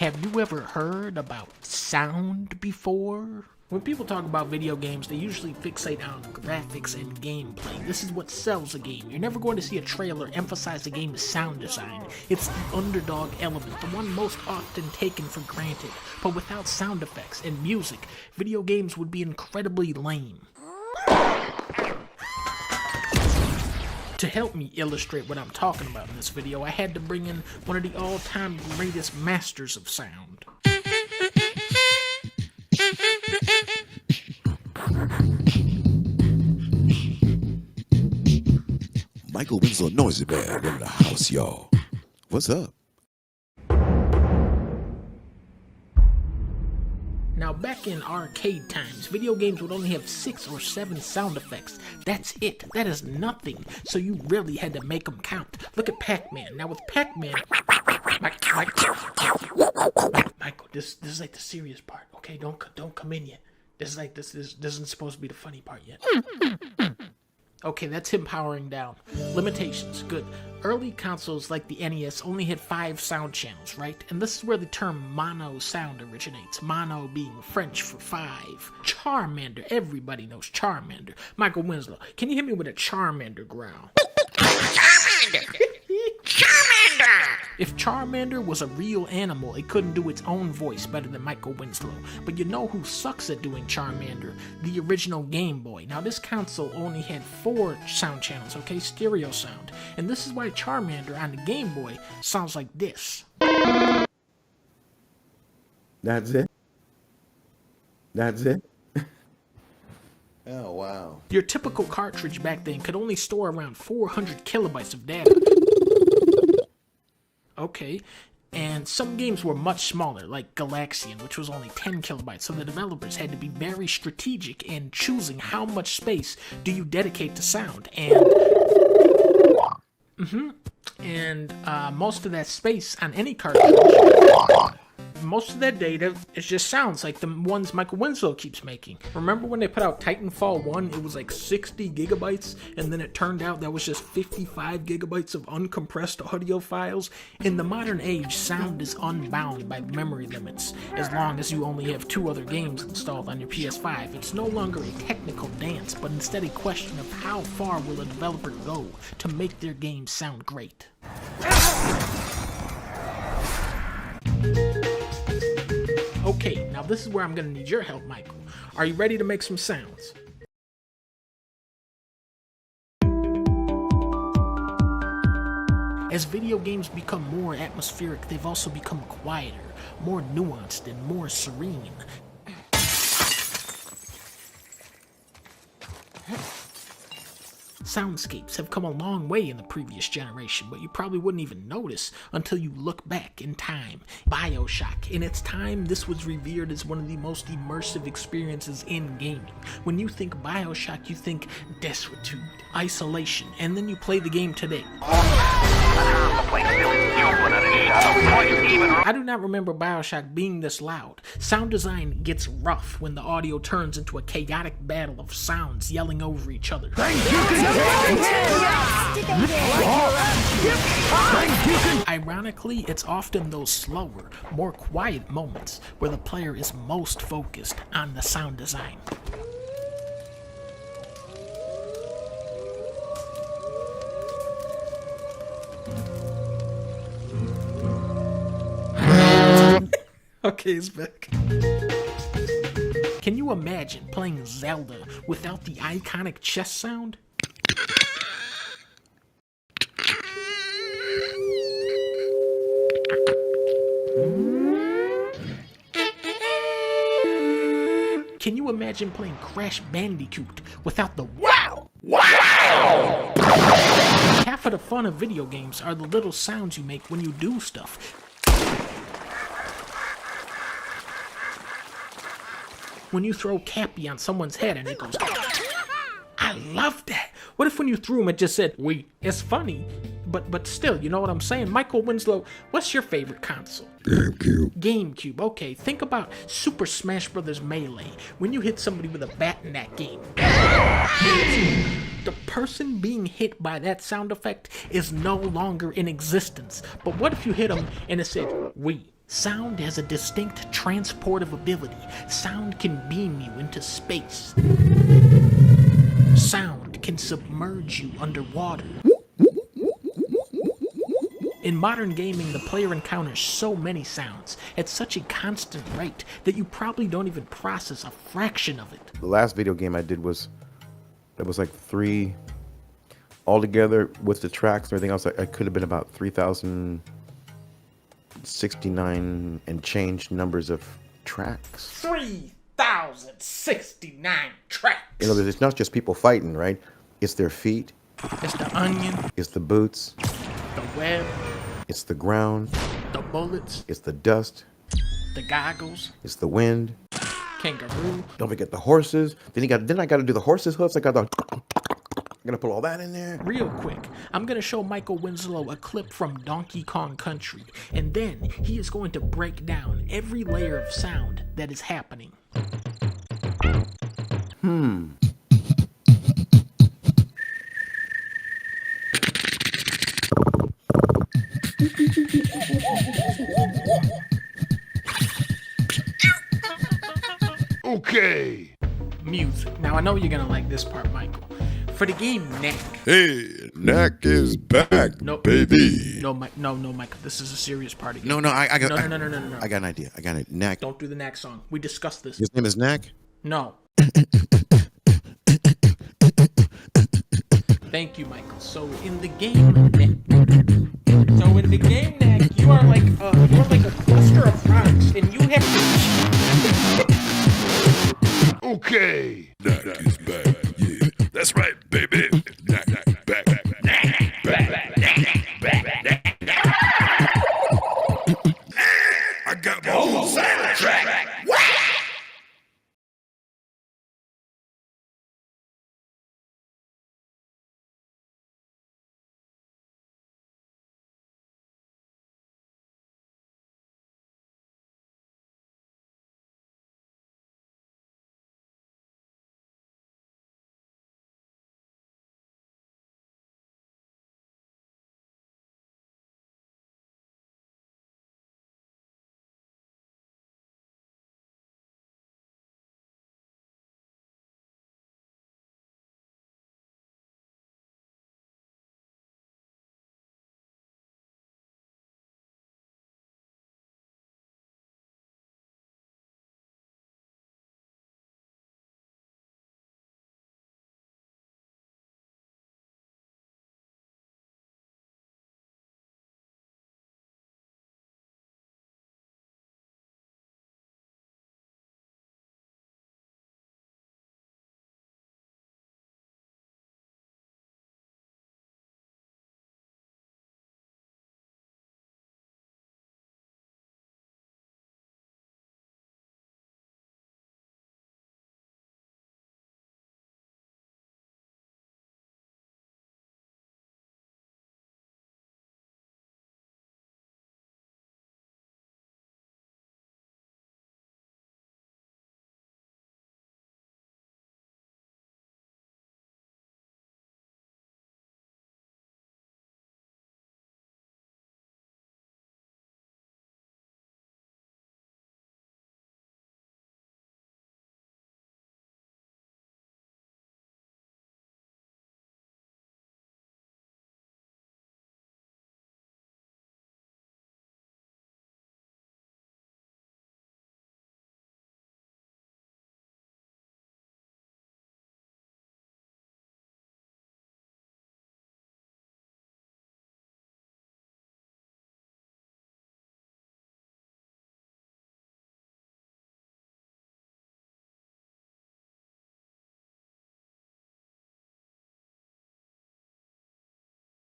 Have you ever heard about sound before? When people talk about video games, they usually fixate on graphics and gameplay. This is what sells a game. You're never going to see a trailer emphasize the game's sound design. It's the underdog element, the one most often taken for granted. But without sound effects and music, video games would be incredibly lame. To help me illustrate what I'm talking about in this video, I had to bring in one of the all-time greatest masters of sound. Michael Winslow Noisy Bag in the house, y'all. What's up? Now, back in arcade times, video games would only have 6 or 7 sound effects. That's it. That is nothing. So you really had to make them count. Look at Pac-Man. Now with Pac-Man, Michael, this is like the serious part. Okay, don't come in yet. This isn't supposed to be the funny part yet. Okay, that's him powering down. Limitations, good. Early consoles like the NES only had 5 sound channels, right? And this is where the term mono sound originates. Mono being French for 5. Charmander, everybody knows Charmander. Michael Winslow, can you hit me with a Charmander growl? Charmander! Charmander! If Charmander was a real animal, it couldn't do its own voice better than Michael Winslow. But you know who sucks at doing Charmander? The original Game Boy. Now this console only had 4 sound channels, okay? Stereo sound. And this is why Charmander on the Game Boy sounds like this. That's it? That's it? Oh, wow. Your typical cartridge back then could only store around 400 kilobytes of data. Okay, and some games were much smaller, like Galaxian, which was only 10 kilobytes, so the developers had to be very strategic in choosing how much space do you dedicate to sound, and most of that space on any cartridge, most of that data, it just sounds like the ones Michael Winslow keeps making. Remember when they put out Titanfall 1, it was like 60 gigabytes, and then it turned out that was just 55 gigabytes of uncompressed audio files? In the modern age, sound is unbound by memory limits. As long as you only have 2 other games installed on your PS5, it's no longer a technical dance, but instead a question of how far will a developer go to make their game sound great. Okay, now this is where I'm gonna need your help, Michael. Are you ready to make some sounds? As video games become more atmospheric, they've also become quieter, more nuanced, and more serene. Soundscapes have come a long way in the previous generation, but you probably wouldn't even notice until you look back in time. BioShock. In its time, this was revered as one of the most immersive experiences in gaming. When you think BioShock, you think destitute, isolation, and then you play the game today. I do not remember BioShock being this loud. Sound design gets rough when the audio turns into a chaotic battle of sounds yelling over each other. Ironically, it's often those slower, more quiet moments where the player is most focused on the sound design. Okay, it's back. Can you imagine playing Zelda without the iconic chess sound? Can you imagine playing Crash Bandicoot without the wow? Wow! Half of the fun of video games are the little sounds you make when you do stuff. When you throw Cappy on someone's head and it goes, I love that. What if when you threw him it just said, wait? It's funny, but still, you know what I'm saying? Michael Winslow, what's your favorite console? GameCube, okay. Think about Super Smash Bros. Melee. When you hit somebody with a bat in that game. The person being hit by that sound effect is no longer in existence. But what if you hit them and it said, we? Sound has a distinct transportive ability. Sound can beam you into space. Sound can submerge you underwater. In modern gaming, the player encounters so many sounds at such a constant rate that you probably don't even process a fraction of it. The last video game I did was like 3 altogether with the tracks and everything else. I could have been about 3,069 and change numbers of tracks. 3,069 tracks. In other words, it's not just people fighting, right? It's their feet. It's the onion, It's the boots. the web, It's the ground. the bullets, It's the dust. the goggles, It's the wind. kangaroo. Don't forget the horses. Then I got to do the horses' hoofs. I'm gonna put all that in there. Real quick, I'm gonna show Michael Winslow a clip from Donkey Kong Country, and then he is going to break down every layer of sound that is happening. Okay. Music. Now I know you're gonna like this part, Michael. For the game Knack. Hey, Knack is back, No, baby. No, Michael. This is a serious part again. No, I got. No. I got an idea. I got it. Knack. Don't do the Knack song. We discussed this. His name is Knack. No. Thank you, Michael. So in the game Knack, you are like a cluster of rocks, and you have to. Okay. Knack is back. Yeah, that's right, baby.